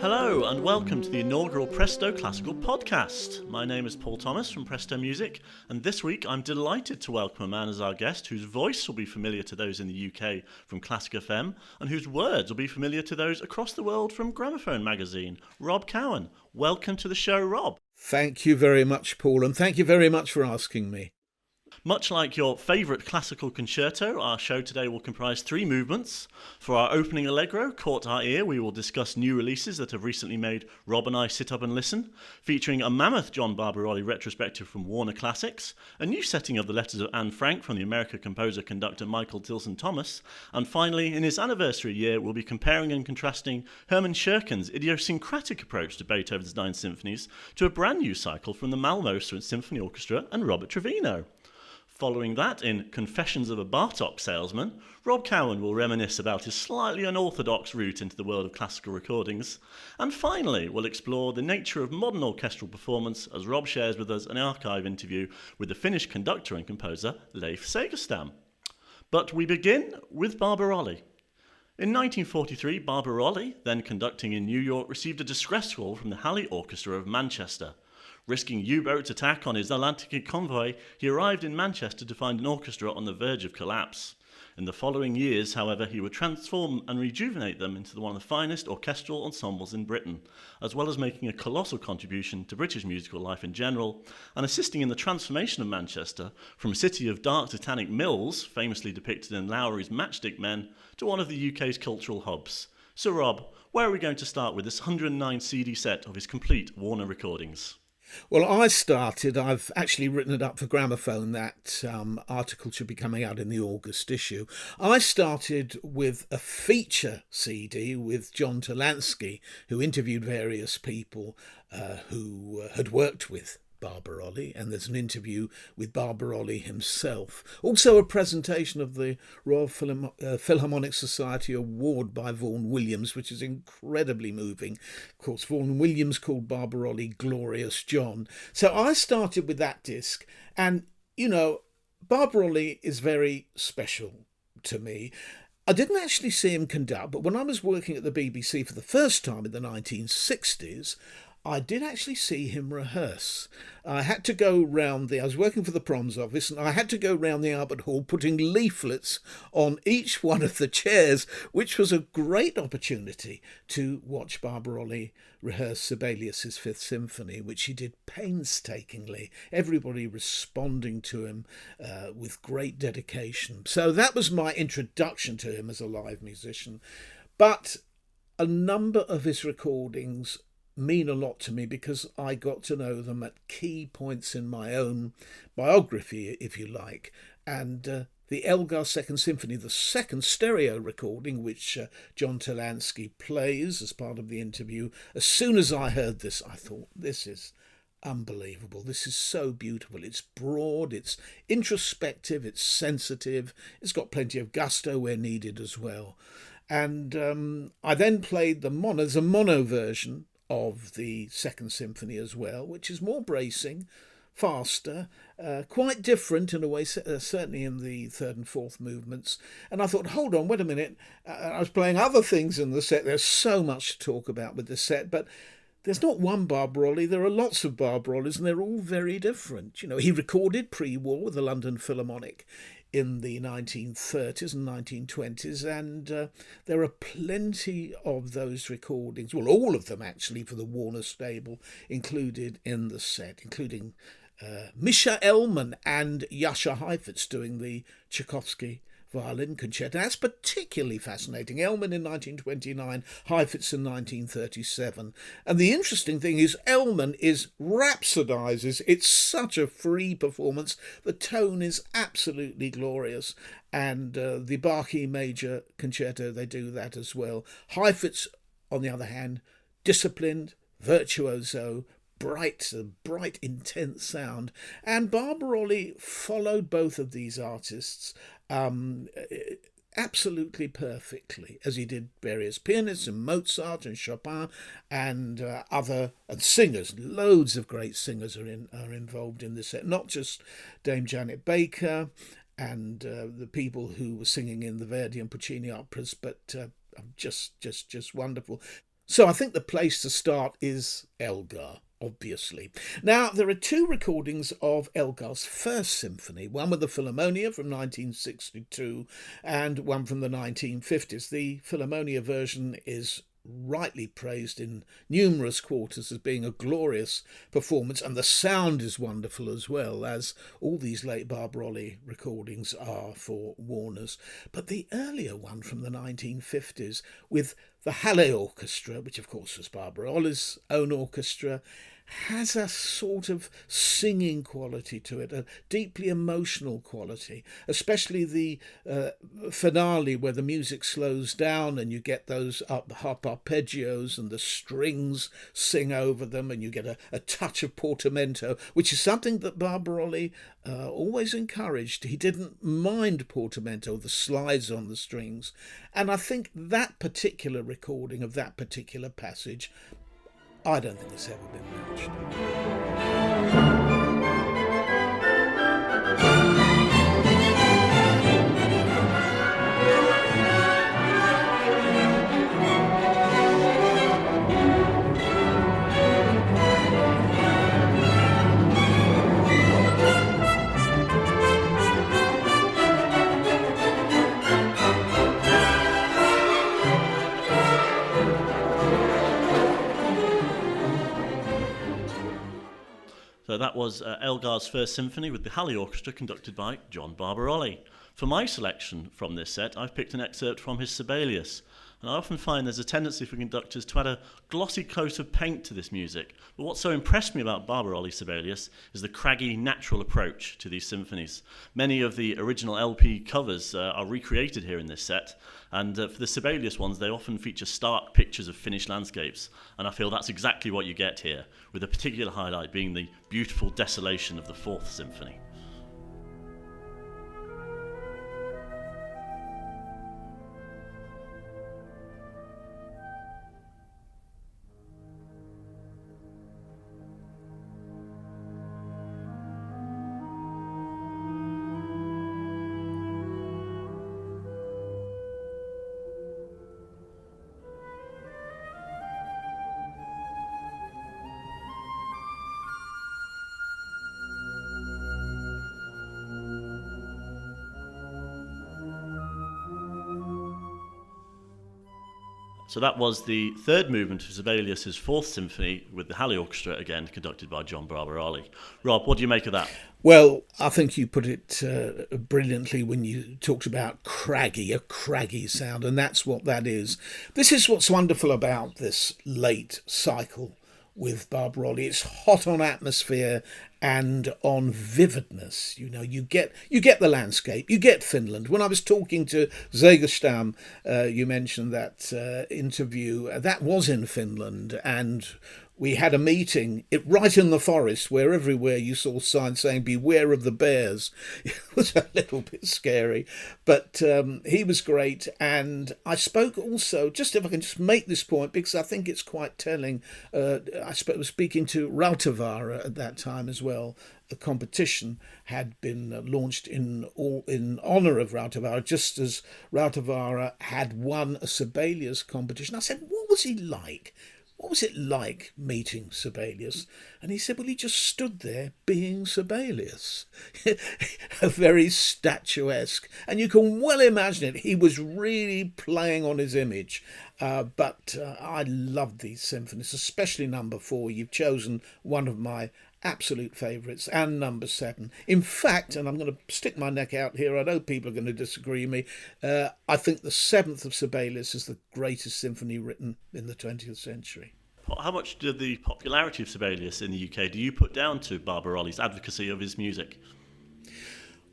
Hello and welcome to the inaugural Presto Classical Podcast. My name is Paul Thomas from Presto Music, and this week I'm delighted to welcome a man as our guest whose voice will be familiar to those in the UK from Classic FM and whose words will be familiar to those across the world from Gramophone magazine, Rob Cowan. Welcome to the show, Rob. Thank you very much, Paul, and thank you very much for asking me. Much like your favourite classical concerto, our show today will comprise three movements. For our opening allegro, Caught Our Ear, we will discuss new releases that have recently made Rob and I sit up and listen, featuring a mammoth John Barbaroli retrospective from Warner Classics, a new setting of the Letters of Anne Frank from the American composer-conductor Michael Tilson Thomas, and finally, in his anniversary year, we'll be comparing and contrasting Hermann Scherken's idiosyncratic approach to Beethoven's Nine Symphonies to a brand new cycle from the Malmö Symphony Orchestra and Robert Trevino. Following that, in Confessions of a Bartók Salesman, Rob Cowan will reminisce about his slightly unorthodox route into the world of classical recordings. And finally, we'll explore the nature of modern orchestral performance as Rob shares with us an archive interview with the Finnish conductor and composer Leif Segerstam. But we begin with Barbaroli. In 1943, Barbaroli, then conducting in New York, received a distress call from the Halley Orchestra of Manchester. Risking U-boats attack on his Atlantic convoy, he arrived in Manchester to find an orchestra on the verge of collapse. In the following years, however, he would transform and rejuvenate them into one of the finest orchestral ensembles in Britain, as well as making a colossal contribution to British musical life in general, and assisting in the transformation of Manchester from a city of dark Titanic mills, famously depicted in Lowry's Matchstick Men, to one of the UK's cultural hubs. So Rob, where are we going to start with this 109 CD set of his complete Warner recordings? Well, I've actually written it up for Gramophone. That article should be coming out in the August issue. I started with a feature CD with John Talansky, who interviewed various people who had worked with Barbaroli, and there's an interview with Barbaroli himself. Also a presentation of the Royal Philharmonic Society Award by Vaughan Williams, which is incredibly moving. Of course, Vaughan Williams called Barbaroli Glorious John. So I started with that disc, and, you know, Barbaroli is very special to me. I didn't actually see him conduct, but when I was working at the BBC for the first time in the 1960s, I did actually see him rehearse. I had to go round I was working for the Proms office, and I had to go round the Albert Hall putting leaflets on each one of the chairs, which was a great opportunity to watch Barbaroli rehearse Sibelius's Fifth Symphony, which he did painstakingly, everybody responding to him with great dedication. So that was my introduction to him as a live musician. But a number of his recordings mean a lot to me because I got to know them at key points in my own biography, if you like. And the Elgar Second Symphony, the second stereo recording, which John Talansky plays as part of the interview, as soon as I heard this, I thought, this is unbelievable. This is so beautiful. It's broad, it's introspective, it's sensitive, it's got plenty of gusto where needed as well. And I then played there's a mono version of the Second Symphony as well, which is more bracing, faster, quite different in a way, certainly in the third and fourth movements. And I thought, hold on, wait a minute. I was playing other things in the set. There's so much to talk about with the set, but there's not one Barbaroli. There are lots of Barbarolis, and they're all very different. You know, he recorded pre-war with the London Philharmonic in the 1930s and 1920s, and there are plenty of those recordings, well, all of them actually, for the Warner stable included in the set, including Misha Elman and Jascha Heifetz doing the Tchaikovsky violin concerto. That's particularly fascinating. Elman in 1929, Heifetz in 1937. And the interesting thing is Elman rhapsodizes. It's such a free performance. The tone is absolutely glorious. And the Bach E Major concerto, they do that as well. Heifetz, on the other hand, disciplined, virtuoso, bright, intense sound. And Barbaroli followed both of these artists absolutely perfectly, as he did various pianists and Mozart and Chopin and singers. Loads of great singers are involved in this set, not just Dame Janet Baker and the people who were singing in the Verdi and Puccini operas, but just wonderful. So I think the place to start is Elgar, obviously. Now, there are two recordings of Elgar's first symphony, one with the Philharmonia from 1962 and one from the 1950s. The Philharmonia version is rightly praised in numerous quarters as being a glorious performance, and the sound is wonderful as well, as all these late Barbarolli recordings are for Warner's. But the earlier one from the 1950s with the Halle Orchestra, which of course was Barbarolli's own orchestra, has a sort of singing quality to it, a deeply emotional quality, especially the finale where the music slows down and you get those up arpeggios and the strings sing over them, and you get a touch of portamento, which is something that Barbarolli always encouraged. He didn't mind portamento, the slides on the strings, and I think that particular recording of that particular passage, I don't think it's ever been matched. So that was Elgar's First Symphony with the Halle Orchestra conducted by John Barbarolli. For my selection from this set, I've picked an excerpt from his Sibelius. And I often find there's a tendency for conductors to add a glossy coat of paint to this music. But what so impressed me about Barbarolli's Sibelius is the craggy, natural approach to these symphonies. Many of the original LP covers are recreated here in this set. And for the Sibelius ones, they often feature stark pictures of finished landscapes. And I feel that's exactly what you get here, with a particular highlight being the beautiful desolation of the Fourth Symphony. So that was the third movement of Sibelius' Fourth Symphony with the Halle Orchestra, again conducted by John Barbarolli. Rob, what do you make of that? Well, I think you put it brilliantly when you talked about a craggy sound, and that's what that is. This is what's wonderful about this late cycle with Barbarolli. It's hot on atmosphere and on vividness. You know, you get the landscape, you get Finland. When I was talking to Zegerstam, you mentioned that interview, that was in Finland, and we had a meeting right in the forest where everywhere you saw signs saying beware of the bears. It was a little bit scary, but he was great. And I spoke also, just if I can just make this point, because I think it's quite telling, I was speaking to Rautavaara at that time as well. The competition had been launched in honour of Rautavaara, just as Rautavaara had won a Sibelius competition. I said, what was he like? What was it like meeting Sibelius? And he said, well, he just stood there being Sibelius. Very statuesque. And you can well imagine it. He was really playing on his image. But I love these symphonies, especially number 4. You've chosen one of my absolute favourites, and number 7. In fact, and I'm going to stick my neck out here, I know people are going to disagree with me, I think the 7th of Sibelius is the greatest symphony written in the 20th century. How much did the popularity of Sibelius in the UK do you put down to Barbarolli's advocacy of his music?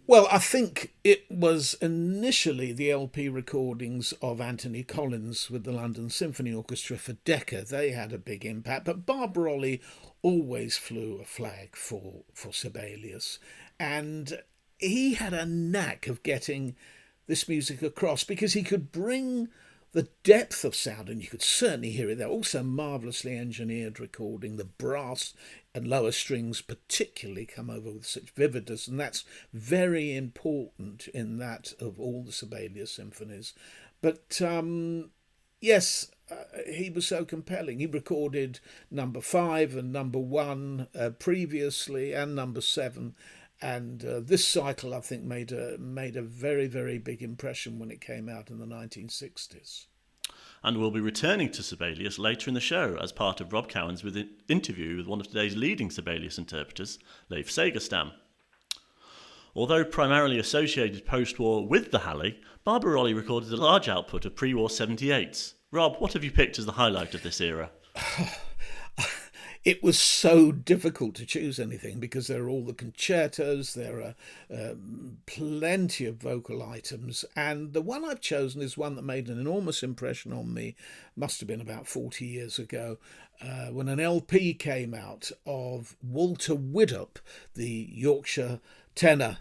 Well, I think it was initially the LP recordings of Anthony Collins with the London Symphony Orchestra for Decca. They had a big impact, but Barbarolli always flew a flag for Sibelius, and he had a knack of getting this music across because he could bring the depth of sound, and you could certainly hear it there. Also marvellously engineered recording. The brass and lower strings particularly come over with such vividness, and that's very important in that of all the Sibelius symphonies. But yes, he was so compelling. He recorded number 5 and number 1 previously, and number 7. And this cycle, I think, made a very, very big impression when it came out in the 1960s. And we'll be returning to Sibelius later in the show as part of Rob Cowan's interview with one of today's leading Sibelius interpreters, Leif Segerstam. Although primarily associated post-war with the Halley, Barbarolli recorded a large output of pre-war 78s. Rob, what have you picked as the highlight of this era? It was so difficult to choose anything because there are all the concertos, there are plenty of vocal items, and the one I've chosen is one that made an enormous impression on me, must have been about 40 years ago, when an LP came out of Walter Widdop, the Yorkshire tenor,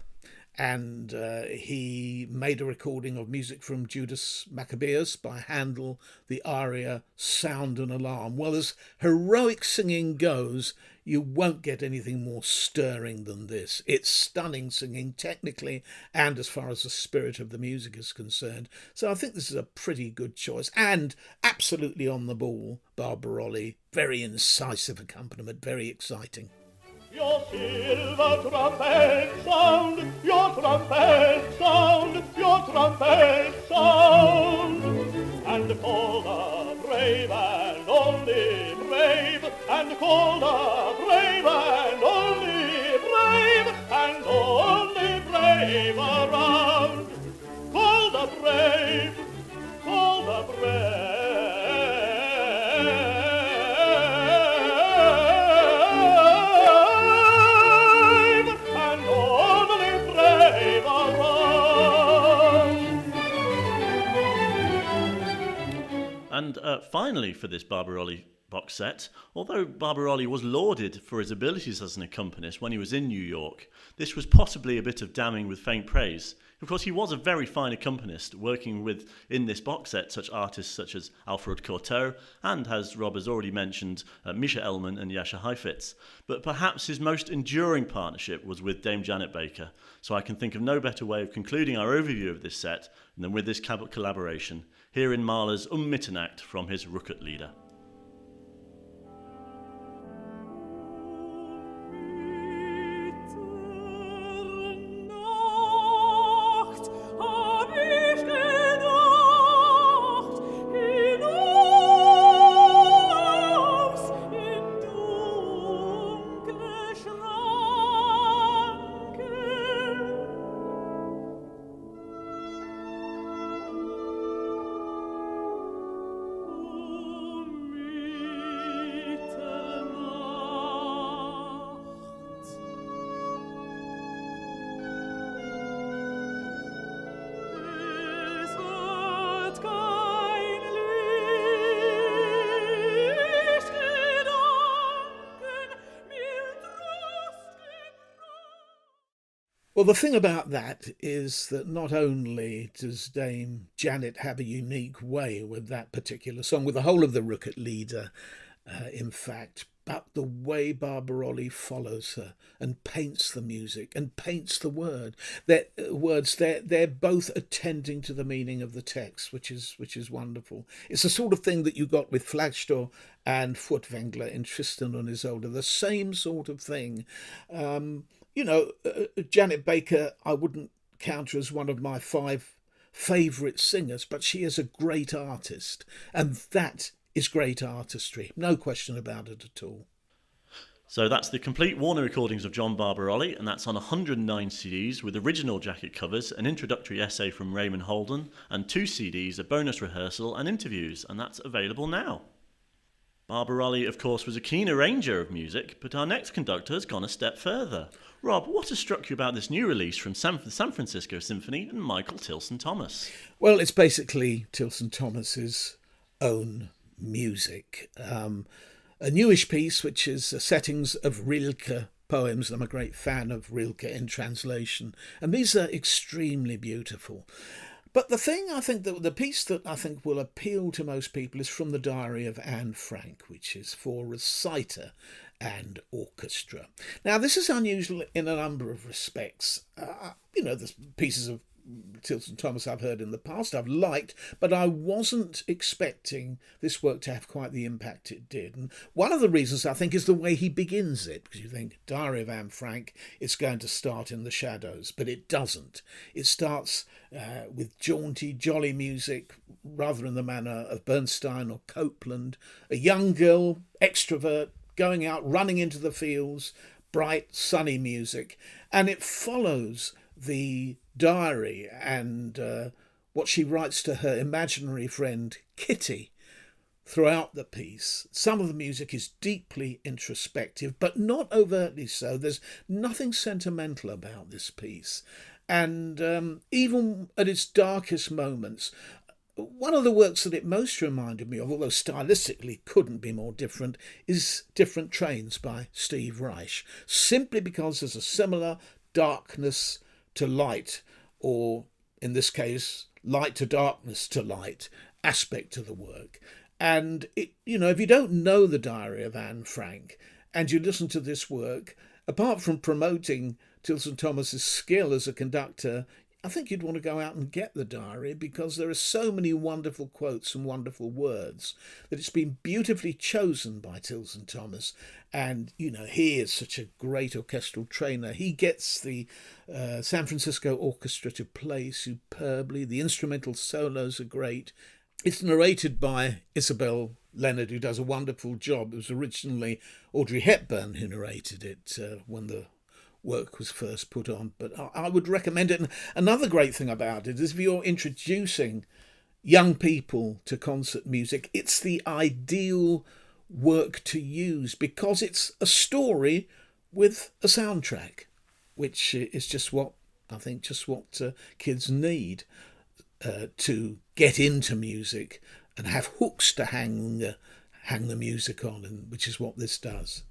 and he made a recording of music from Judas Maccabeus by Handel, the aria Sound and Alarm. Well, as heroic singing goes, you won't get anything more stirring than this. It's stunning singing technically and as far as the spirit of the music is concerned. So I think this is a pretty good choice. And absolutely on the ball, Barbarolli, very incisive accompaniment, very exciting. Your silver trumpet sound, your trumpet sound, your trumpet sound, and call the brave and only brave, and call the brave and only brave, and only brave around. Call the brave, call the brave. And finally, for this Barbarolli box set, although Barbarolli was lauded for his abilities as an accompanist when he was in New York, this was possibly a bit of damning with faint praise. Of course, he was a very fine accompanist, working with, in this box set, such artists such as Alfred Cortot and, as Rob has already mentioned, Misha Elman and Jascha Heifetz. But perhaps his most enduring partnership was with Dame Janet Baker, so I can think of no better way of concluding our overview of this set than with this collaboration, here in Mahler's Mitternacht from his Rückert-Lieder. Well, the thing about that is that not only does Dame Janet have a unique way with that particular song, with the whole of the Rückert-Lieder, in fact, but the way Barbarolli follows her and paints the music and paints the words, they're both attending to the meaning of the text, which is wonderful. It's the sort of thing that you got with Flagstall and Furtwängler in Tristan und Isolde, the same sort of thing. Janet Baker, I wouldn't count her as one of my 5 favourite singers, but she is a great artist, and that is great artistry, no question about it at all. So that's the complete Warner recordings of John Barbarolli, and that's on 109 CDs with original jacket covers, an introductory essay from Raymond Holden, and 2 CDs, a bonus rehearsal and interviews, and that's available now. Barbarolli, of course, was a keen arranger of music, but our next conductor has gone a step further. Rob, what has struck you about this new release from San Francisco Symphony and Michael Tilson Thomas? Well, it's basically Tilson Thomas's own music. A newish piece, which is settings of Rilke poems. I'm a great fan of Rilke in translation, and these are extremely beautiful. But the thing I think that the piece that I think will appeal to most people is from the Diary of Anne Frank, which is for reciter and orchestra. Now, this is unusual in a number of respects. There's pieces of Tilson Thomas I've heard in the past, I've liked, but I wasn't expecting this work to have quite the impact it did. And one of the reasons, I think, is the way he begins it, because you think, Diary of Anne Frank, it's going to start in the shadows, but it doesn't. It starts with jaunty, jolly music, rather in the manner of Bernstein or Copland, a young girl, extrovert, going out, running into the fields, bright, sunny music, and it follows the diary and what she writes to her imaginary friend Kitty throughout the piece. Some of the music is deeply introspective, but not overtly so. There's nothing sentimental about this piece. And even at its darkest moments, one of the works that it most reminded me of, although stylistically couldn't be more different, is Different Trains by Steve Reich, simply because there's a similar darkness to light, or in this case, light to darkness to light aspect to the work. And it, if you don't know the Diary of Anne Frank and you listen to this work, apart from promoting Tilson Thomas's skill as a conductor, I think you'd want to go out and get the diary, because there are so many wonderful quotes and wonderful words that it's been beautifully chosen by Tilson Thomas. And, he is such a great orchestral trainer. He gets the San Francisco Orchestra to play superbly. The instrumental solos are great. It's narrated by Isabel Leonard, who does a wonderful job. It was originally Audrey Hepburn who narrated it when the work was first put on, but I would recommend it. And another great thing about it is, if you're introducing young people to concert music, it's the ideal work to use, because it's a story with a soundtrack, which is just what kids need to get into music and have hooks to hang the music on, and which is what this does.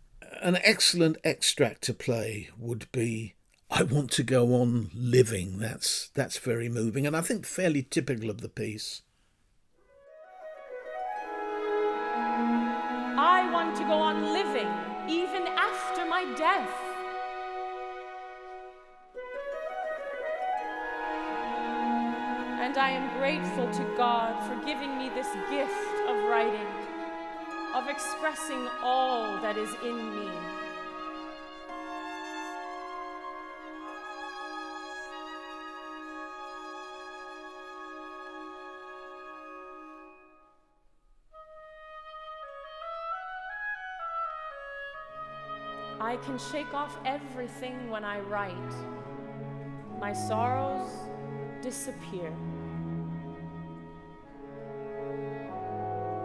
An excellent extract to play would be I Want to Go On Living. That's very moving, and I think fairly typical of the piece. I want to go on living even after my death. And I am grateful to God for giving me this gift of writing, of expressing all that is in me. I can shake off everything when I write. My sorrows disappear.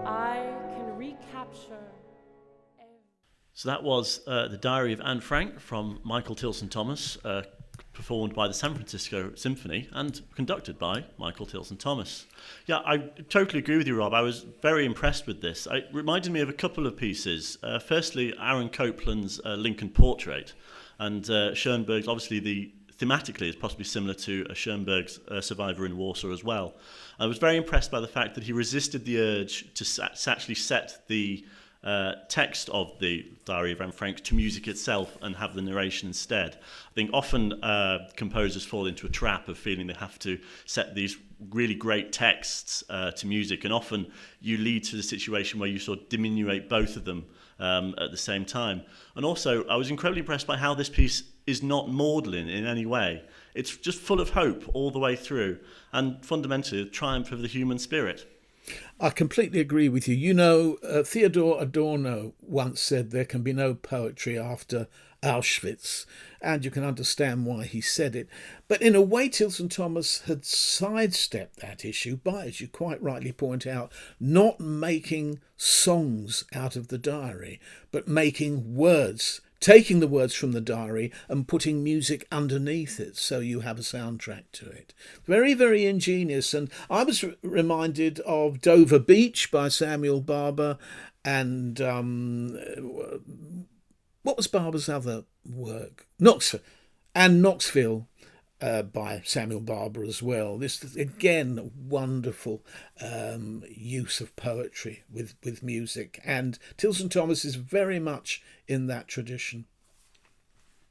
I can recapture. So that was The Diary of Anne Frank from Michael Tilson Thomas, performed by the San Francisco Symphony and conducted by Michael Tilson Thomas. Yeah, I totally agree with you, Rob. I was very impressed with this. It reminded me of a couple of pieces. Firstly, Aaron Copland's Lincoln Portrait, and Schoenberg's, obviously thematically is possibly similar to Schoenberg's Survivor in Warsaw as well. I was very impressed by the fact that he resisted the urge to actually set the text of the Diary of Anne Frank to music itself and have the narration instead. I think often composers fall into a trap of feeling they have to set these really great texts to music, and often you lead to the situation where you sort of diminuate both of them at the same time. And also, I was incredibly impressed by how this piece is not maudlin in any way. It's just full of hope all the way through, and fundamentally a triumph of the human spirit. I completely agree with you. Theodor Adorno once said there can be no poetry after Auschwitz, and you can understand why he said it. But in a way, Tilson Thomas had sidestepped that issue by, as you quite rightly point out, not making songs out of the diary, but making words, taking the words from the diary and putting music underneath it, so you have a soundtrack to it. Very, very ingenious. And I was reminded of Dover Beach by Samuel Barber, and what was Barber's other work? Knoxville by Samuel Barber as well. This, again, wonderful use of poetry with music. And Tilson Thomas is very much in that tradition.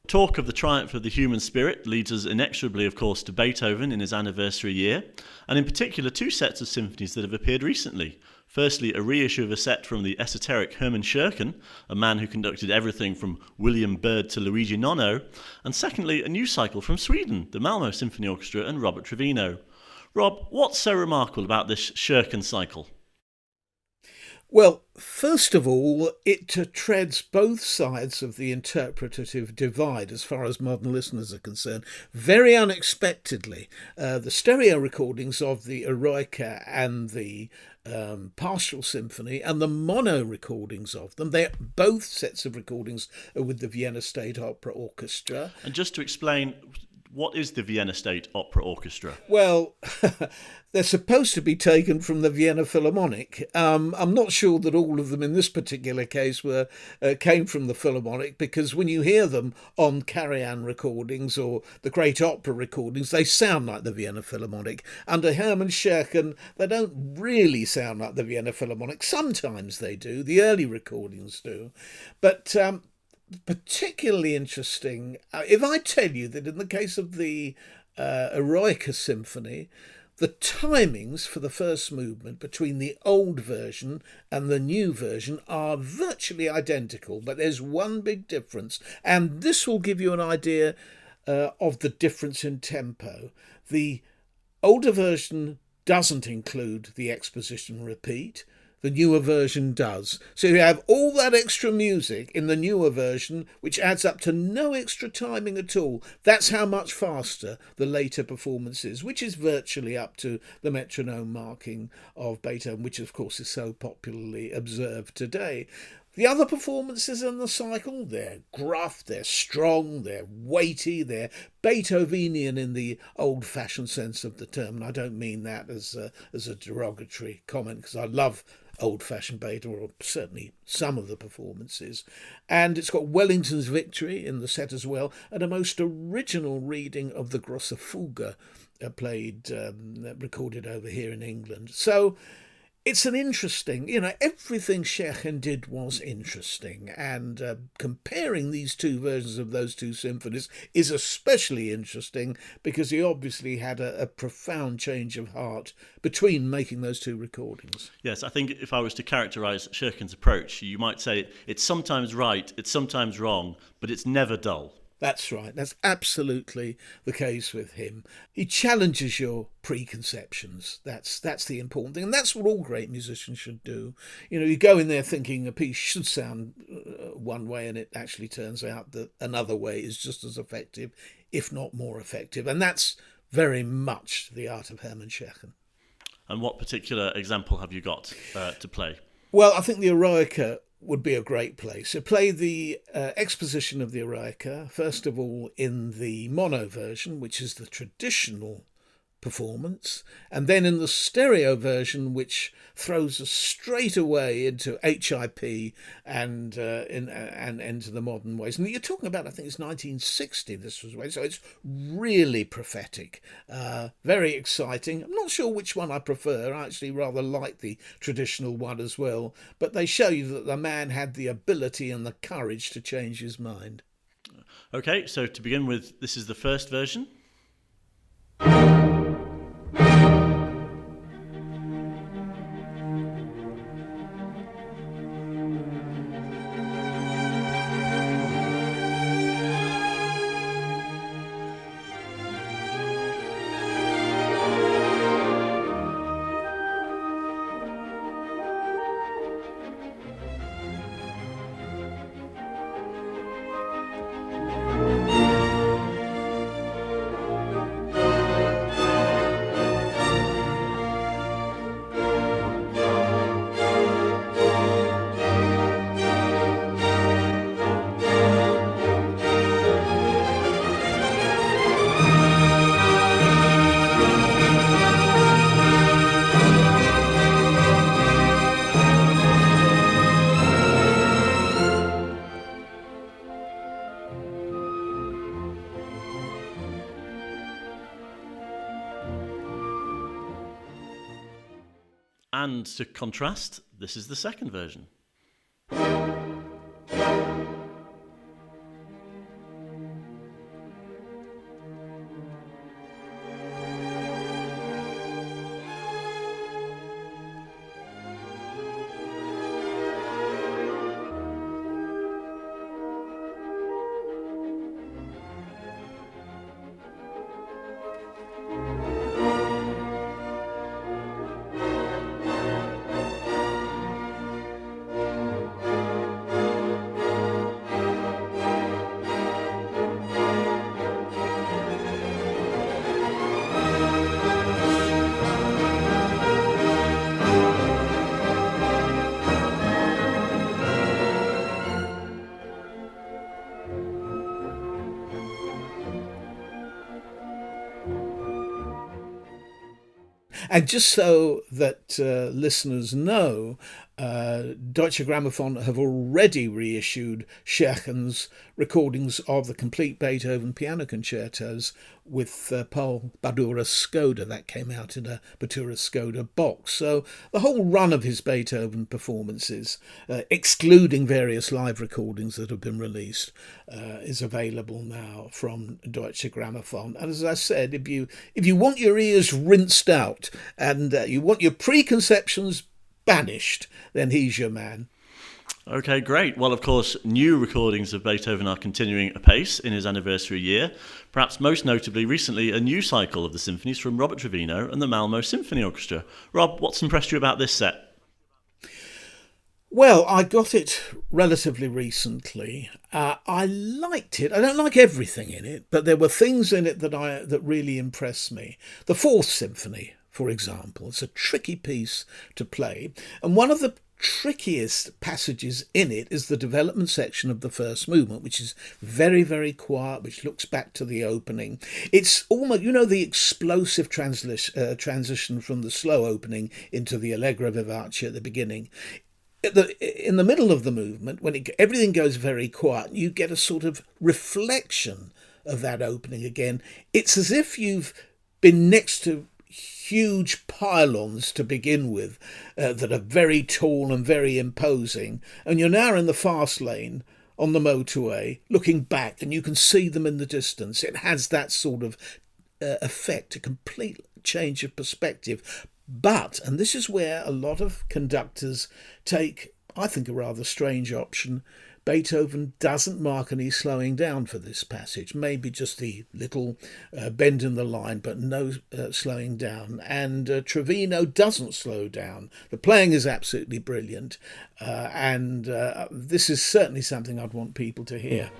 Talk of the triumph of the human spirit leads us inexorably, of course, to Beethoven in his anniversary year, and in particular two sets of symphonies that have appeared recently. Firstly, a reissue of a set from the esoteric Hermann Scherchen, a man who conducted everything from William Byrd to Luigi Nono, and secondly, a new cycle from Sweden, the Malmö Symphony Orchestra and Robert Trevino. Rob, what's so remarkable about this Scherchen cycle? Well, first of all, it treads both sides of the interpretative divide as far as modern listeners are concerned. Very unexpectedly, the stereo recordings of the Eroica and the Pastoral Symphony and the mono recordings of them, both sets of recordings are with the Vienna State Opera Orchestra. And just to explain, what is the Vienna State Opera Orchestra? Well, they're supposed to be taken from the Vienna Philharmonic. I'm not sure that all of them in this particular case came from the Philharmonic, because when you hear them on Karajan recordings or the Great Opera recordings, they sound like the Vienna Philharmonic. Under Hermann Scherchen, they don't really sound like the Vienna Philharmonic. Sometimes they do. The early recordings do. But particularly interesting, if I tell you that in the case of the Eroica Symphony, the timings for the first movement between the old version and the new version are virtually identical, but there's one big difference, and this will give you an idea of the difference in tempo. The older version doesn't include the exposition repeat. The newer version does. So you have all that extra music in the newer version, which adds up to no extra timing at all. That's how much faster the later performance is, which is virtually up to the metronome marking of Beethoven, which of course is so popularly observed today. The other performances in the cycle, they're gruff, they're strong, they're weighty, they're Beethovenian in the old-fashioned sense of the term. And I don't mean that as a derogatory comment, because I love old-fashioned Beethoven, or certainly some of the performances. And it's got Wellington's Victory in the set as well, and a most original reading of the Grosse Fuge recorded over here in England. So it's an interesting, everything Scherchen did was interesting, and comparing these two versions of those two symphonies is especially interesting because he obviously had a profound change of heart between making those two recordings. Yes, I think if I was to characterise Scherchen's approach, you might say it's sometimes right, it's sometimes wrong, but it's never dull. That's right. That's absolutely the case with him. He challenges your preconceptions. That's the important thing. And that's what all great musicians should do. You go in there thinking a piece should sound one way, and it actually turns out that another way is just as effective, if not more effective. And that's very much the art of Hermann Scherchen. And what particular example have you got to play? Well, I think the Eroica would be a great place. So play the exposition of the Eroica, first of all in the mono version, which is the traditional performance, and then in the stereo version, which throws us straight away into HIP and into the modern ways. And you're talking about, I think it's 1960 this was made, so it's really prophetic, very exciting. I'm not sure which one I prefer. I actually rather like the traditional one as well, but they show you that the man had the ability and the courage to change his mind. Okay, so to begin with, this is the first version. And to contrast, this is the second version. And just so that listeners know, Deutsche Grammophon have already reissued Scherchen's recordings of the complete Beethoven piano concertos with Paul Badura Skoda. That came out in a Badura Skoda box. So the whole run of his Beethoven performances, excluding various live recordings that have been released, is available now from Deutsche Grammophon. And as I said, if you want your ears rinsed out and you want your preconceptions banished, then he's your man. Okay, great. Well, of course, new recordings of Beethoven are continuing apace in his anniversary year. Perhaps most notably, recently, a new cycle of the symphonies from Robert Trevino and the Malmo Symphony Orchestra. Rob, what's impressed you about this set? Well, I got it relatively recently. I liked it. I don't like everything in it, but there were things in it that really impressed me. The Fourth Symphony, for example, it's a tricky piece to play, and one of the trickiest passages in it is the development section of the first movement, which is very, very quiet, which looks back to the opening. It's almost, the explosive transition from the slow opening into the Allegro vivace at the beginning. In the middle of the movement, when everything goes very quiet, you get a sort of reflection of that opening again. It's as if you've been next to huge pylons to begin with that are very tall and very imposing, and you're now in the fast lane on the motorway looking back, and you can see them in the distance. It has that sort of effect, a complete change of perspective. But, and this is where a lot of conductors take, I think, a rather strange option, Beethoven doesn't mark any slowing down for this passage, maybe just the little bend in the line, but no slowing down. And Trevino doesn't slow down. The playing is absolutely brilliant, and this is certainly something I'd want people to hear.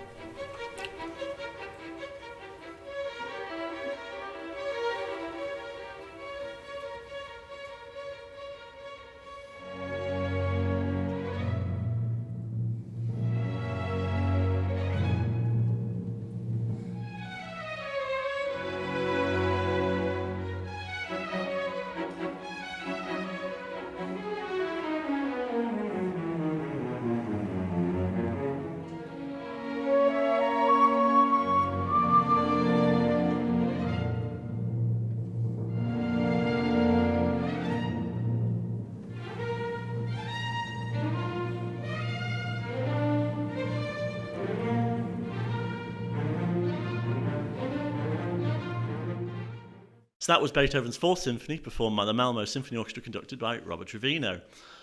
So that was Beethoven's Fourth Symphony, performed by the Malmo Symphony Orchestra, conducted by Robert Trevino.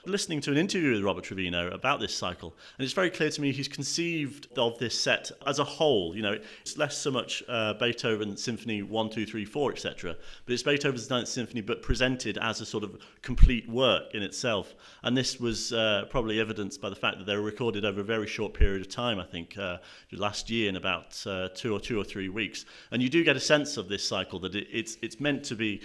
Listening to an interview with Robert Trevino about this cycle, and it's very clear to me he's conceived of this set as a whole. It's less so much Beethoven Symphony 1, 2, 3, 4, etc., but it's Beethoven's Ninth Symphony, but presented as a sort of complete work in itself. And this was probably evidenced by the fact that they were recorded over a very short period of time. I think last year in about 2 or 3 weeks. And you do get a sense of this cycle that it's meant to be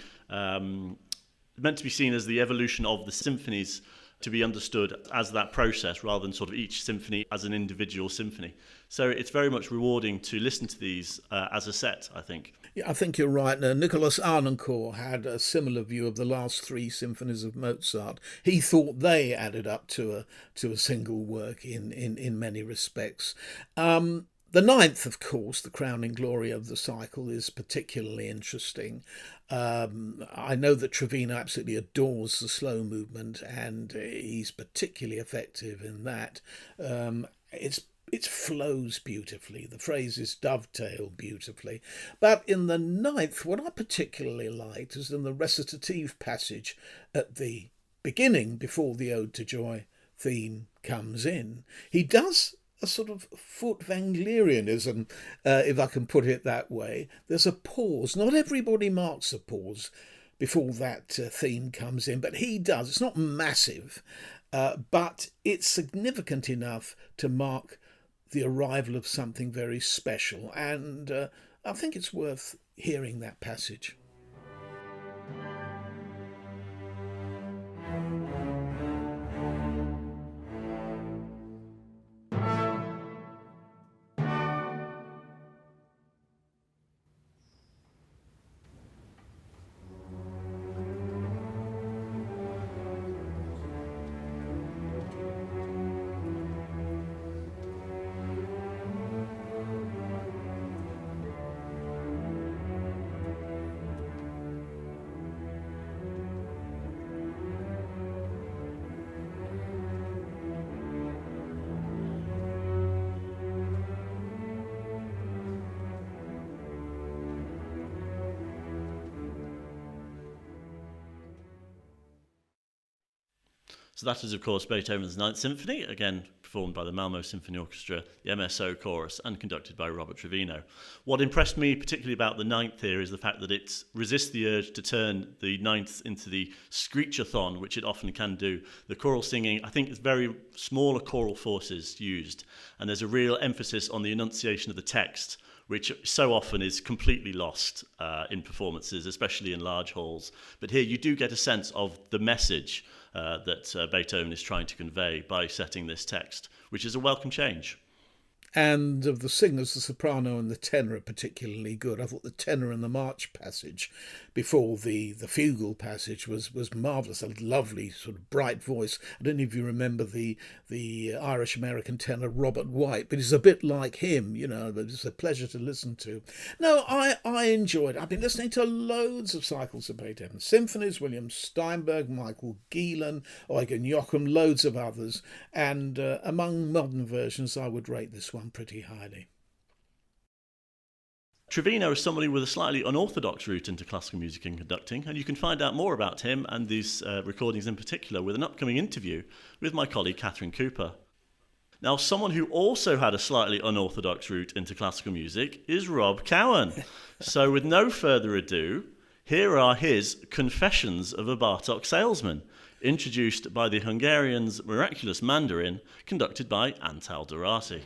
seen as the evolution of the symphonies, to be understood as that process rather than sort of each symphony as an individual symphony. So it's very much rewarding to listen to these as a set, I think. Yeah, I think you're right. Nicholas Arnoncourt had a similar view of the last 3 symphonies of Mozart. He thought they added up to a single work in many respects. The ninth, of course, the crowning glory of the cycle, is particularly interesting. I know that Trevino absolutely adores the slow movement, and he's particularly effective in that. It flows beautifully. The phrases dovetail beautifully. But in the ninth, what I particularly liked is in the recitative passage at the beginning, before the Ode to Joy theme comes in. He does a sort of Furtwänglerianism, if I can put it that way. There's a pause. Not everybody marks a pause before that theme comes in, but he does. It's not massive, but it's significant enough to mark the arrival of something very special. And I think it's worth hearing that passage. So that is, of course, Beethoven's Ninth Symphony, again performed by the Malmö Symphony Orchestra, the MSO Chorus, and conducted by Robert Trevino. What impressed me particularly about the Ninth here is the fact that it resists the urge to turn the Ninth into the screechathon, which it often can do. The choral singing, I think, is very smaller choral forces used, and there's a real emphasis on the enunciation of the text, which so often is completely lost in performances, especially in large halls. But here you do get a sense of the message that Beethoven is trying to convey by setting this text, which is a welcome change. And of the singers, the soprano and the tenor are particularly good. I thought the tenor in the march passage before the fugal passage was marvellous. A lovely sort of bright voice. I don't know if you remember the Irish-American tenor Robert White, but he's a bit like him, you know. But it's a pleasure to listen to. No, I enjoyed it. I've been listening to loads of cycles of Beethoven symphonies, William Steinberg, Michael Gielan, Eugen Joachim, loads of others. And among modern versions, I would rate this one pretty highly. Trevino is somebody with a slightly unorthodox route into classical music and conducting, and you can find out more about him and these recordings in particular with an upcoming interview with my colleague Catherine Cooper. Now, someone who also had a slightly unorthodox route into classical music is Rob Cowan. So with no further ado, here are his Confessions of a Bartók Salesman, introduced by the Hungarian's Miraculous Mandarin, conducted by Antal Durati.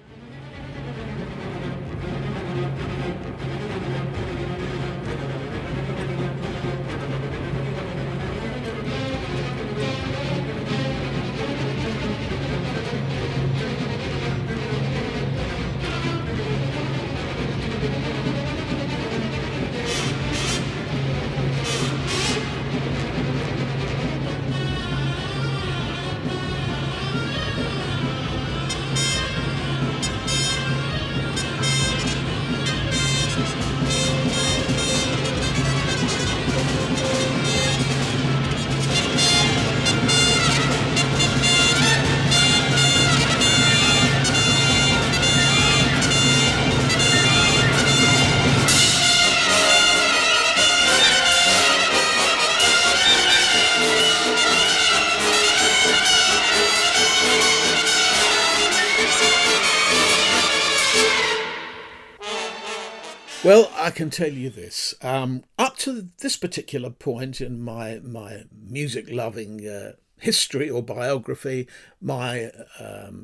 Well, I can tell you this. Up to this particular point in my music-loving history or biography, my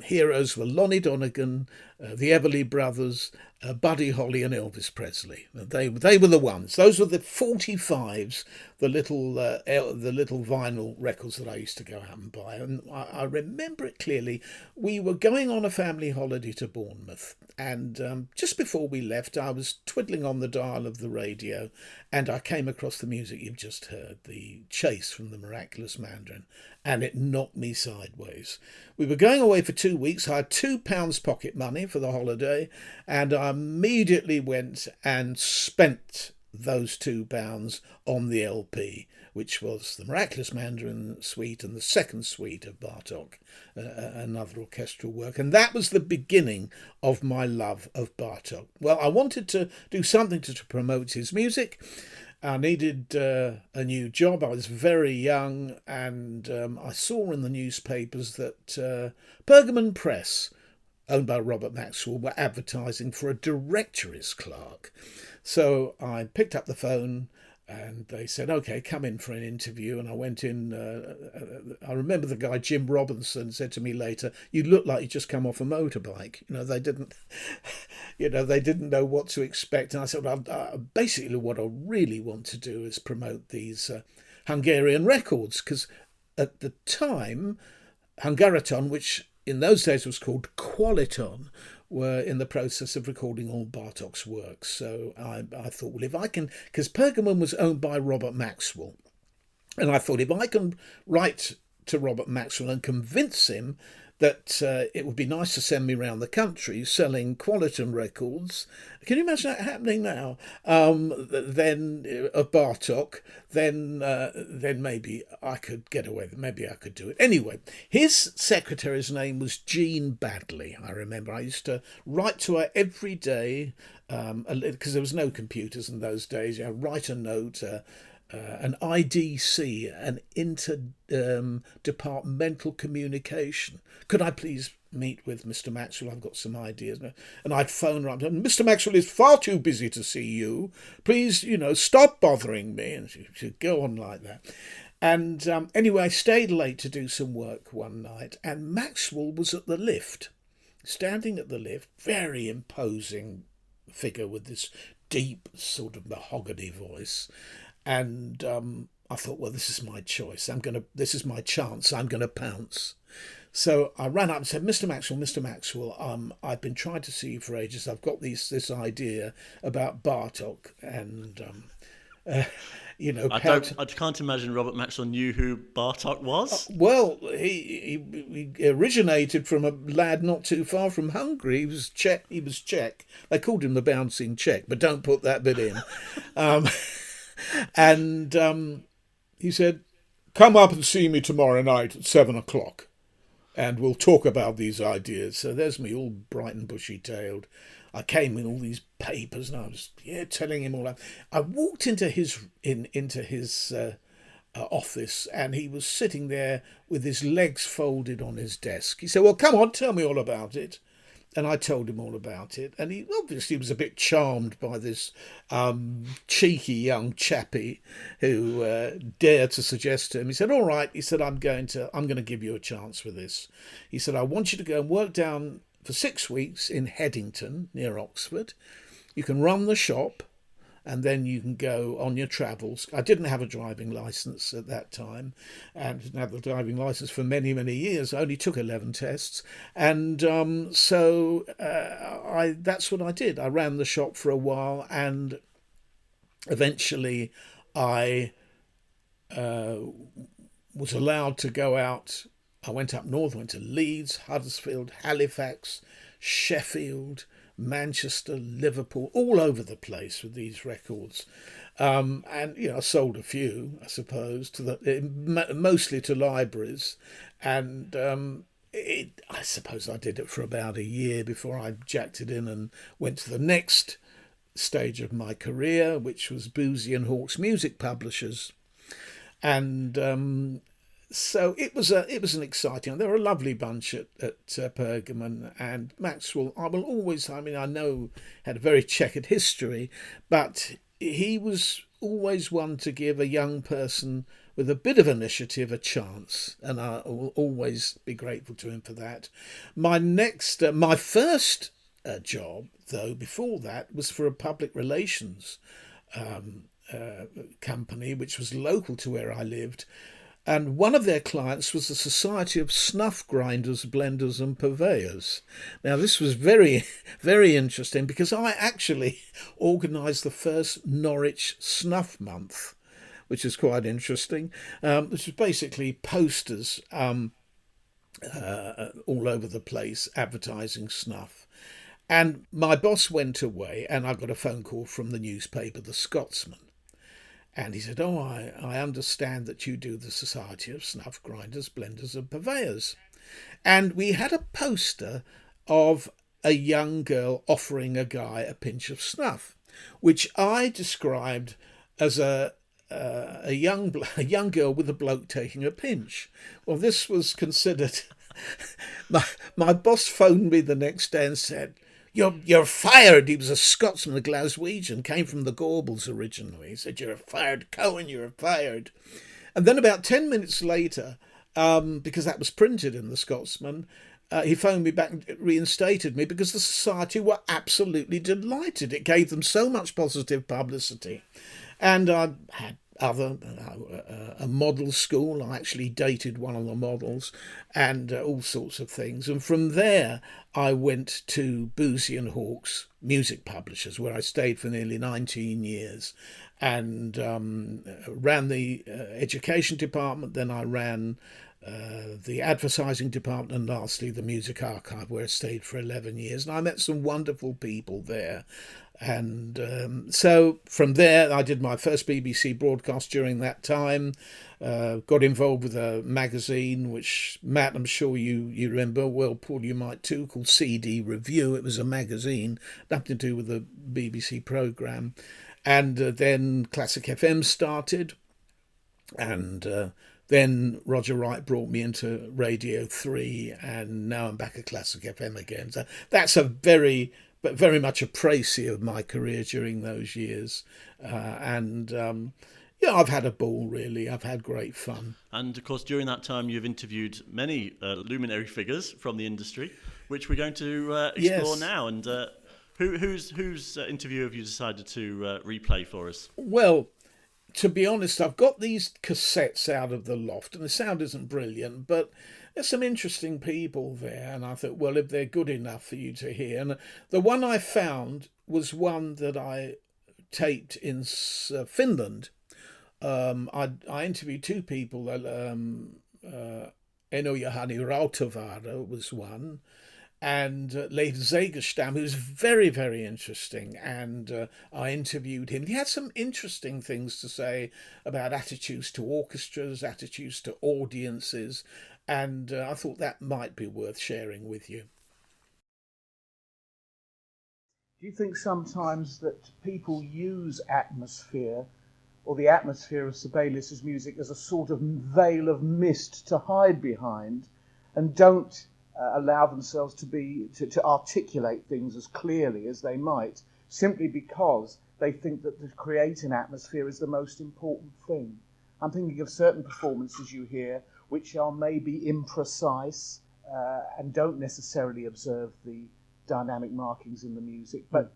heroes were Lonnie Donegan, the Everly Brothers, Buddy Holly and Elvis Presley. They were the ones. Those were the 45s, the little vinyl records that I used to go out and buy. And I remember it clearly. We were going on a family holiday to Bournemouth, and just before we left, I was twiddling on the dial of the radio, and I came across the music you've just heard, the Chase from the Miraculous Mandarin, and it knocked me sideways. We were going away for 2 weeks. I had £2 pocket money for the holiday, and I immediately went and spent those £2 on the LP, which was the Miraculous Mandarin Suite and the second suite of Bartók, another orchestral work. And that was the beginning of my love of Bartók. Well, I wanted to do something to promote his music. I needed a new job. I was very young, and I saw in the newspapers that Pergamon Press, owned by Robert Maxwell, were advertising for a directories clerk. So I picked up the phone and they said, OK, come in for an interview. And I went in. I remember the guy, Jim Robinson, said to me later, "You look like you just come off a motorbike." They didn't know what to expect. And I said, well, basically what I really want to do is promote these Hungarian records, because at the time, Hungariton, which in those days was called Qualiton, were in the process of recording all Bartók's works. So I thought, well, if I can, because Pergamon was owned by Robert Maxwell, and I thought if I can write to Robert Maxwell and convince him that it would be nice to send me around the country selling Qualiton records. Can you imagine that happening now? Then of Bartók, then maybe I could get away with it. Maybe I could do it. Anyway, his secretary's name was Jean Badley. I remember I used to write to her every day because there was no computers in those days. Write a note. an IDC, an interdepartmental communication. Could I please meet with Mr. Maxwell? I've got some ideas. And I'd phone her up. Mr. Maxwell is far too busy to see you. Please, stop bothering me. And she'd go on like that. And anyway, I stayed late to do some work one night, and Maxwell was at the lift, standing at the lift, very imposing figure with this deep sort of mahogany voice. And I thought, well, this is my choice. This is my chance. I'm going to pounce. So I ran up and said, Mr. Maxwell, I've been trying to see you for ages. I've got this idea about Bartók, and I can't imagine Robert Maxwell knew who Bartók was. Well, he originated from a lad not too far from Hungary. He was Czech. They called him the bouncing Czech, but don't put that bit in. And he said, come up and see me tomorrow night at 7:00, and we'll talk about these ideas. So there's me, all bright and bushy-tailed. I came with all these papers, and I was telling him all that. I walked into his office, and he was sitting there with his legs folded on his desk. He said, well, come on, tell me all about it. And I told him all about it, and he obviously was a bit charmed by this cheeky young chappie who dared to suggest to him. He said, all right, he said, I'm going to give you a chance with this. He said, I want you to go and work down for 6 weeks in Headington, near Oxford. You can run the shop, and then you can go on your travels. I didn't have a driving licence at that time, and didn't have the driving licence for many, many years. I only took 11 tests, and so that's what I did. I ran the shop for a while, and eventually I was allowed to go out. I went up north, went to Leeds, Huddersfield, Halifax, Sheffield, Manchester, Liverpool, all over the place with these records. And, I sold a few, I suppose, mostly to libraries. And I suppose I did it for about a year before I jacked it in and went to the next stage of my career, which was Boozy and Hawkes Music Publishers. And so it was an exciting. They were a lovely bunch at Pergamon, and Maxwell. I know had a very checkered history, but he was always one to give a young person with a bit of initiative a chance, and I will always be grateful to him for that. My first job, though, before that, was for a public relations company, which was local to where I lived. And one of their clients was the Society of Snuff Grinders, Blenders and Purveyors. Now, this was very, very interesting because I actually organised the first Norwich Snuff Month, which is quite interesting. Which was basically posters all over the place advertising snuff. And my boss went away, and I got a phone call from the newspaper, The Scotsman. And he said, I understand that you do the Society of Snuff Grinders, Blenders and Purveyors. And we had a poster of a young girl offering a guy a pinch of snuff, which I described as a young girl with a bloke taking a pinch. Well, this was considered... my boss phoned me the next day and said, You're fired. He was a Scotsman, a Glaswegian, came from the Gorbals originally. He said, you're fired, Cowan, you're fired. And then about 10 minutes later, because that was printed in the Scotsman, he phoned me back and reinstated me because the Society were absolutely delighted. It gave them so much positive publicity. And I had a model school. I actually dated one of the models and all sorts of things. And from there, I went to Boozy and Hawkes Music Publishers, where I stayed for nearly 19 years and ran the education department. Then I ran the advertising department, and lastly the music archive, where I stayed for 11 years. And I met some wonderful people there. And so from there, I did my first BBC broadcast during that time, got involved with a magazine, which, Matt, I'm sure you remember, well, Paul, you might too, called CD Review. It was a magazine, nothing to do with the BBC programme. And then Classic FM started, and then Roger Wright brought me into Radio 3, and now I'm back at Classic FM again. So that's very much a précis of my career during those years. I've had a ball, really. I've had great fun. And, of course, during that time, you've interviewed many luminary figures from the industry, which we're going to explore now. And whose interview have you decided to replay for us? Well, to be honest, I've got these cassettes out of the loft, and the sound isn't brilliant, but there's some interesting people there. And I thought, well, if they're good enough for you to hear. And the one I found was one that I taped in Finland. I interviewed two people. Eno Johanni Rautavaara was one, and Leif Segerstam, who's very, very interesting. And I interviewed him. He had some interesting things to say about attitudes to orchestras, attitudes to audiences, and I thought that might be worth sharing with you. Do you think sometimes that people use atmosphere or the atmosphere of Sibelius's music as a sort of veil of mist to hide behind, and don't allow themselves to articulate things as clearly as they might, simply because they think that to create an atmosphere is the most important thing? I'm thinking of certain performances you hear which are maybe imprecise and don't necessarily observe the dynamic markings in the music, but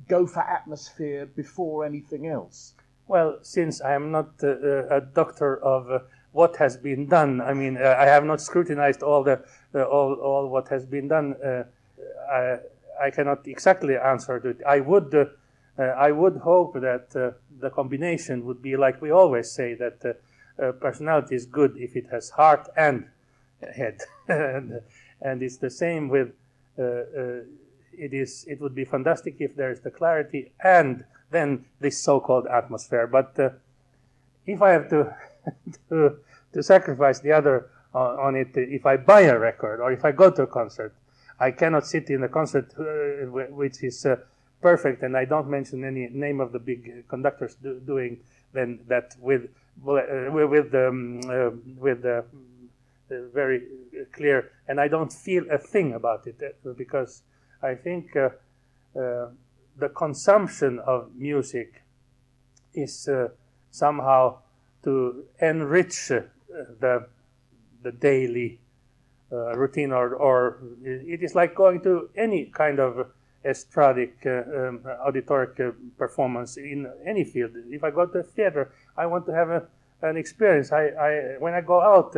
go for atmosphere before anything else. Well, since I am not a doctor of what has been done, I mean, I have not scrutinized all what has been done. I cannot exactly answer to it. I would hope that the combination would be like we always say, that personality is good if it has heart and head, and it's the same with. It would be fantastic if there is the clarity and then this so-called atmosphere. But if I have to sacrifice the other on it, if I buy a record or if I go to a concert, I cannot sit in a concert which is perfect, and I don't mention any name of the big conductors doing then that with very clear, and I don't feel a thing about it because I think the consumption of music is somehow to enrich the daily routine, or it is like going to any kind of estradic auditoric performance in any field. If I go to a theater, I want to have an experience. When I go out,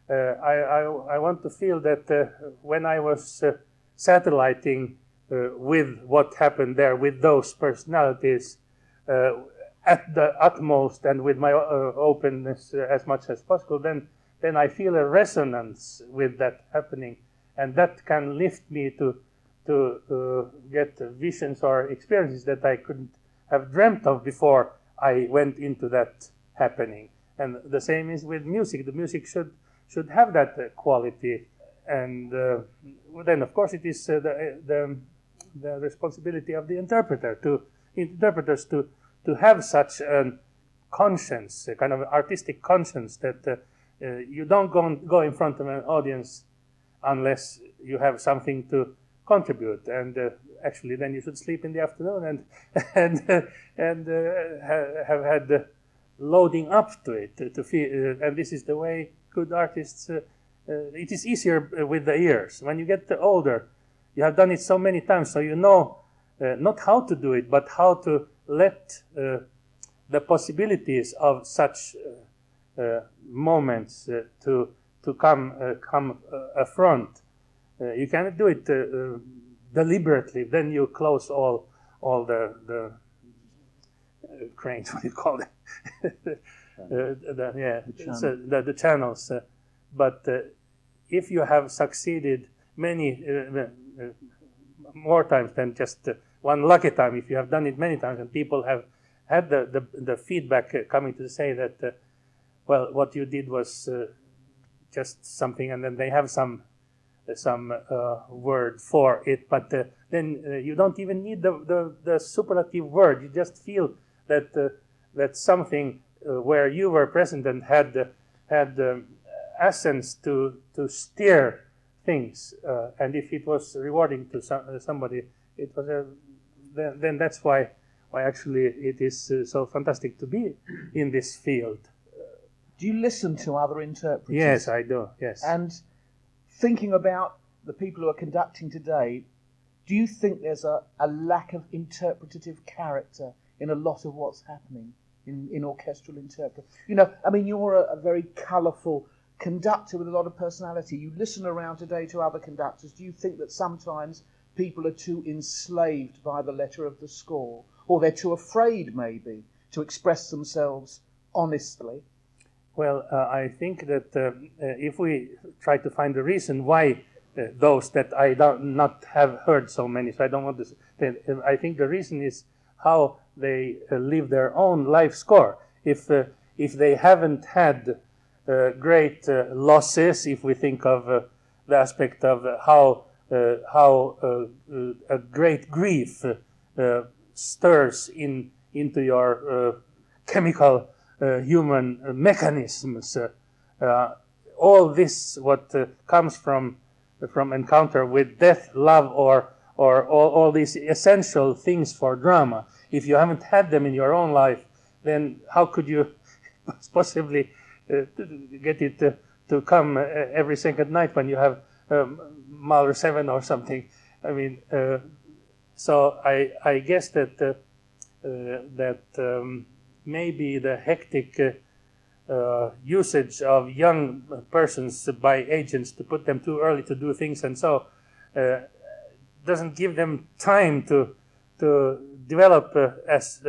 I want to feel that when I was satelliting with what happened there, with those personalities at the utmost and with my openness as much as possible, then I feel a resonance with that happening, and that can lift me to get visions or experiences that I couldn't have dreamt of before I went into that happening. And the same is with music. The music should have that quality, and then of course it is the responsibility of the interpreters to have such a conscience, a kind of artistic conscience, that you don't go in front of an audience unless you have something to contribute, and actually then you should sleep in the afternoon and have had loading up to it to feel, and this is the way good artists. It is easier with the ears. When you get older, you have done it so many times, so you know not how to do it, but how to let the possibilities of such moments to come affront. You cannot do it deliberately. Then you close all the cranes. What do you call it? The channels. But if you have succeeded many more times than just one lucky time, if you have done it many times and people have had the feedback coming to say that, well, what you did was just something, and then they have some word for it, but then you don't even need the superlative word. You just feel that something where you were present and had essence to steer things, and if it was rewarding to somebody, it was then that's why actually it is so fantastic to be in this field. Do you listen to other interpreters? Yes, I do. Yes. And thinking about the people who are conducting today, do you think there's a lack of interpretative character in a lot of what's happening in orchestral interpretation? You know, I mean, you're a very colourful conductor with a lot of personality. You listen around today to other conductors. Do you think that sometimes people are too enslaved by the letter of the score, or they're too afraid maybe to express themselves honestly? Well, I think that if we try to find the reason why those that I don't not have heard so many, so I don't want to. I think the reason is how they live their own life score. If they haven't had great losses, if we think of the aspect of how a great grief stirs into your chemical human mechanisms. All this what comes from encounter with death, love, or all these essential things for drama. If you haven't had them in your own life, then how could you possibly get it to come every second night when you have Mahler 7 or something? I mean, so I guess that maybe the hectic usage of young persons by agents to put them too early to do things, and so doesn't give them time to develop as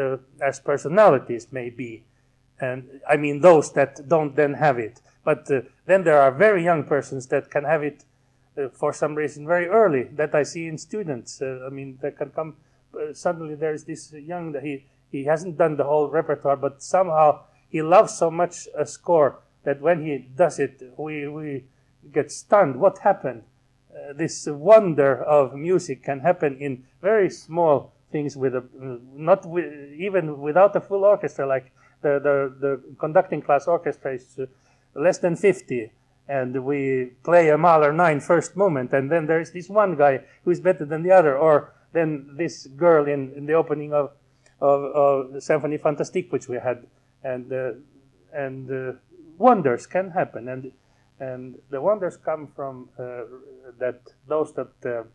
personalities maybe. And I mean those that don't then have it. But then there are very young persons that can have it for some reason very early, that I see in students. I mean, that can come suddenly. There's this young that he hasn't done the whole repertoire, but somehow he loves so much a score that when he does it, we get stunned. What happened? This wonder of music can happen in very small things, even without a full orchestra. Like the conducting class orchestra is less than 50, and we play a Mahler 9 first movement, and then there is this one guy who is better than the other, or then this girl in the opening of the Symphonie Fantastique, which we had, and wonders can happen, and the wonders come from that those that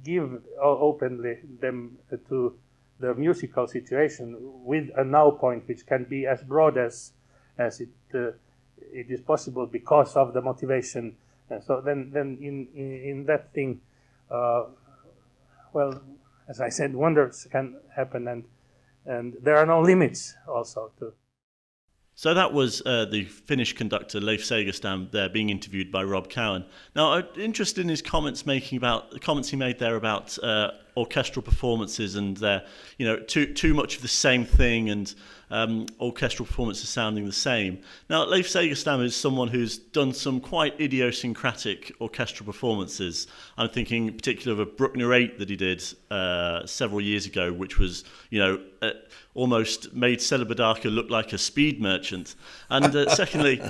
give openly them to the musical situation with a now point, which can be as broad as it is possible because of the motivation. And so then in that thing, well, as I said, wonders can happen, and there are no limits also to. So that was the Finnish conductor Leif Segerstam there being interviewed by Rob Cowan. Now, I'm interested in his comments he made there about orchestral performances and too much of the same thing, and orchestral performances sounding the same. Now, Leif Segerstam is someone who's done some quite idiosyncratic orchestral performances. I'm thinking in particular of a Bruckner 8 that he did several years ago, which was, almost made Celibidache look like a speed merchant. And secondly,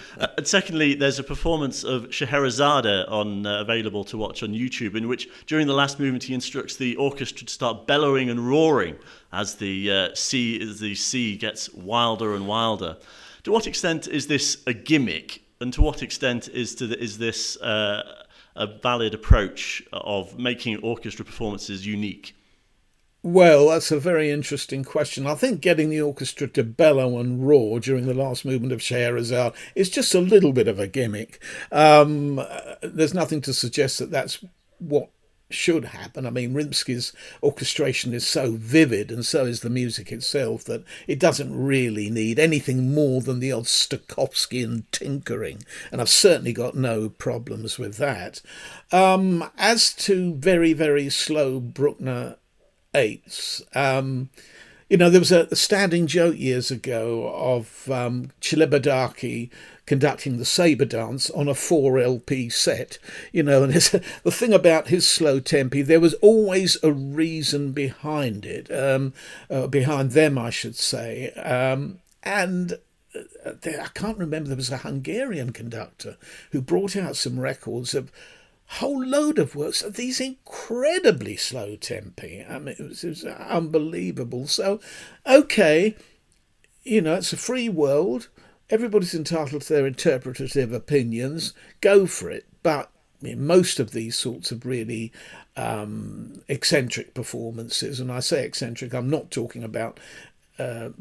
there's a performance of Scheherazade available to watch on YouTube, in which during the last movement he instructs the orchestra to start bellowing and roaring as the sea gets wilder and wilder. To what extent is this a gimmick, and to what extent is this a valid approach of making orchestra performances unique? Well, that's a very interesting question. I think getting the orchestra to bellow and roar during the last movement of Scheherazade is just a little bit of a gimmick. There's nothing to suggest that that's what should happen. I mean, Rimsky's orchestration is so vivid, and so is the music itself, that it doesn't really need anything more than the odd Stokowskian tinkering, and I've certainly got no problems with that. As to very, very slow Bruckner 8s, There was a standing joke years ago of Chilibadaki conducting the sabre dance on a 4 LP set, and the thing about his slow tempi, there was always a reason behind it, behind them, I should say. And I can't remember, there was a Hungarian conductor who brought out some records of whole load of works of these incredibly slow tempi. I mean, it was unbelievable. So, okay, it's a free world. Everybody's entitled to their interpretative opinions. Go for it. But most of these sorts of really eccentric performances, and I say eccentric, I'm not talking about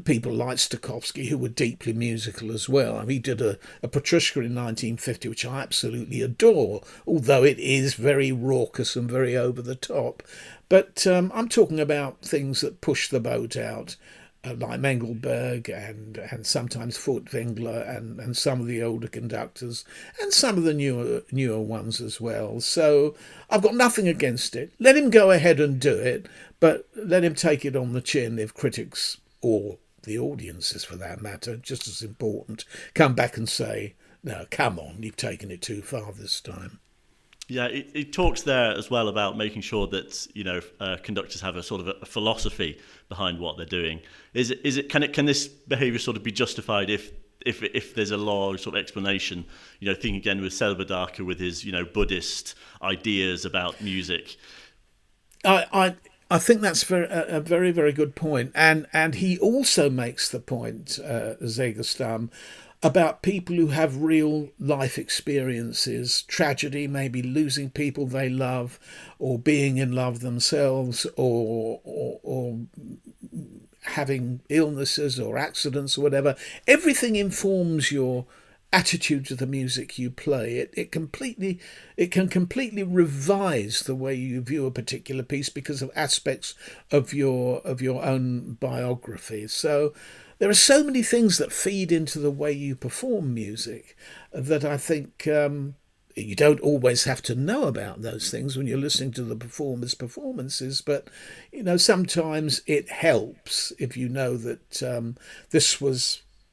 people like Stokowski, who were deeply musical as well. I mean, he did a Petrushka in 1950, which I absolutely adore, although it is very raucous and very over the top. But I'm talking about things that push the boat out, like Mengelberg and sometimes Furtwängler and some of the older conductors and some of the newer ones as well. So I've got nothing against it. Let him go ahead and do it, but let him take it on the chin if critics, or the audiences for that matter, just as important, come back and say, no, come on, you've taken it too far this time. Yeah, it talks there as well about making sure that conductors have a sort of a philosophy behind what they're doing. Can this behaviour sort of be justified if there's a law sort of explanation? Thinking again with Selbadaka with his Buddhist ideas about music. I think that's a very, very good point. And he also makes the point, Zegerstam, about people who have real life experiences, tragedy, maybe losing people they love, or being in love themselves, or having illnesses or accidents or whatever. Everything informs your attitude to the music you play. It can completely revise the way you view a particular piece because of aspects of your own biography. So there are so many things that feed into the way you perform music that I think you don't always have to know about those things when you're listening to the performers' performances, but sometimes it helps if you know that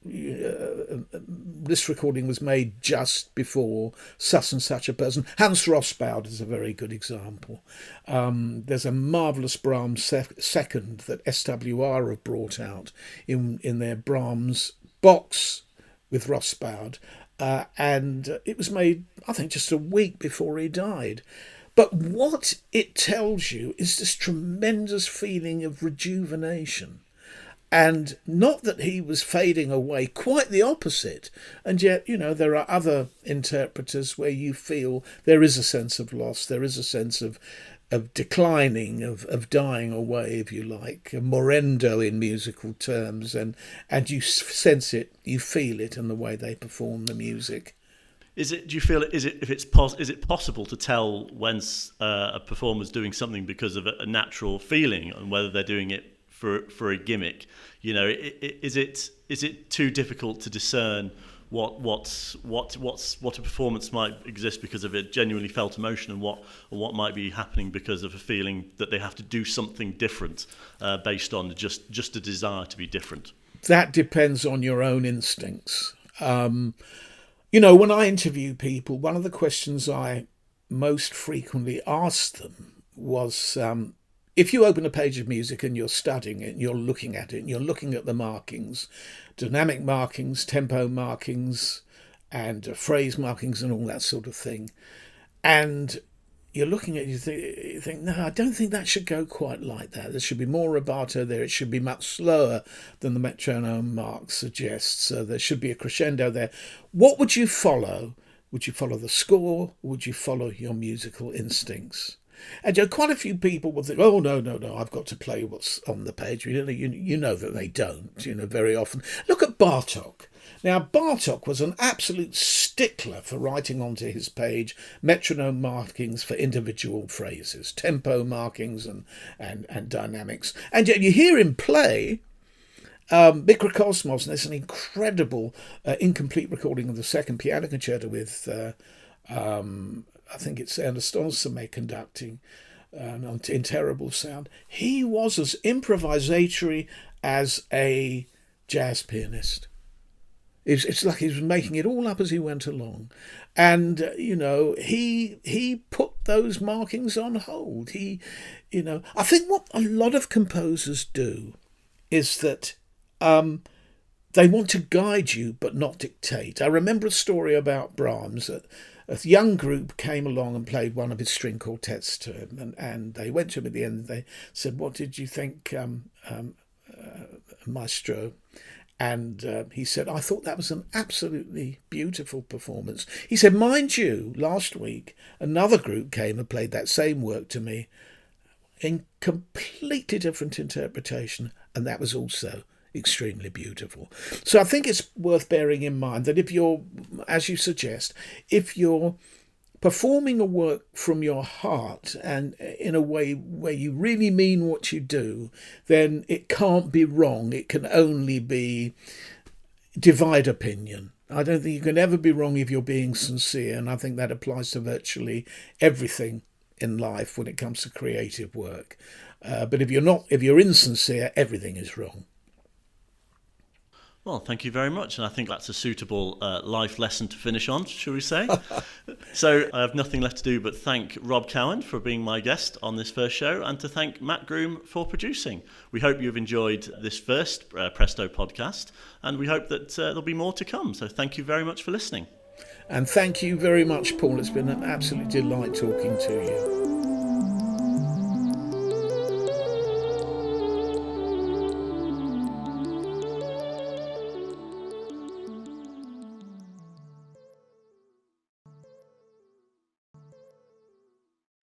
this recording was made just before such and such a person. Hans Rossbaud is a very good example. There's a marvellous Brahms second that SWR have brought out in their Brahms box with Rossbaud, and it was made, I think, just a week before he died. But what it tells you is this tremendous feeling of rejuvenation. And not that he was fading away, quite the opposite. And yet, there are other interpreters where you feel there is a sense of loss, there is a sense of declining, of dying away, if you like, a morendo in musical terms, and you sense it, you feel it in the way they perform the music. Is it possible to tell when a performer's doing something because of a natural feeling, and whether they're doing it for a gimmick? Is it too difficult to discern what a performance might exist because of a genuinely felt emotion, and what might be happening because of a feeling that they have to do something different based on just a desire to be different? That depends on your own instincts. When I interview people, one of the questions I most frequently ask them was, if you open a page of music and you're studying it and you're looking at it and you're looking at the markings, dynamic markings, tempo markings, and phrase markings and all that sort of thing, and you're looking at it, you think, no, I don't think that should go quite like that. There should be more rubato there. It should be much slower than the metronome mark suggests. So there should be a crescendo there. What would you follow? Would you follow the score? Or would you follow your musical instincts? And quite a few people will think, oh, no, I've got to play what's on the page. You know that they don't, very often. Look at Bartók. Now, Bartók was an absolute stickler for writing onto his page metronome markings for individual phrases, tempo markings and dynamics. And yet you hear him play Mikrokosmos, and there's an incredible incomplete recording of the second piano concerto with I think it's Ernest Ansermet conducting in terrible sound. He was as improvisatory as a jazz pianist. It's like he was making it all up as he went along. And, he put those markings on hold. I think what a lot of composers do is that they want to guide you but not dictate. I remember a story about Brahms. A young group came along and played one of his string quartets to him, and they went to him at the end and they said, "What did you think, Maestro?" And he said, "I thought that was an absolutely beautiful performance." He said, "Mind you, last week another group came and played that same work to me in completely different interpretation, and that was also extremely beautiful." So I think it's worth bearing in mind that if you're, as you suggest, if you're performing a work from your heart and in a way where you really mean what you do, then it can't be wrong. It can only be divide opinion. I don't think you can ever be wrong if you're being sincere, and I think that applies to virtually everything in life when it comes to creative work. But if you're insincere, everything is wrong. Well, thank you very much. And I think that's a suitable life lesson to finish on, shall we say? So I have nothing left to do but thank Rob Cowan for being my guest on this first show, and to thank Matt Groom for producing. We hope you've enjoyed this first Presto podcast, and we hope that there'll be more to come. So thank you very much for listening. And thank you very much, Paul. It's been an absolute delight talking to you.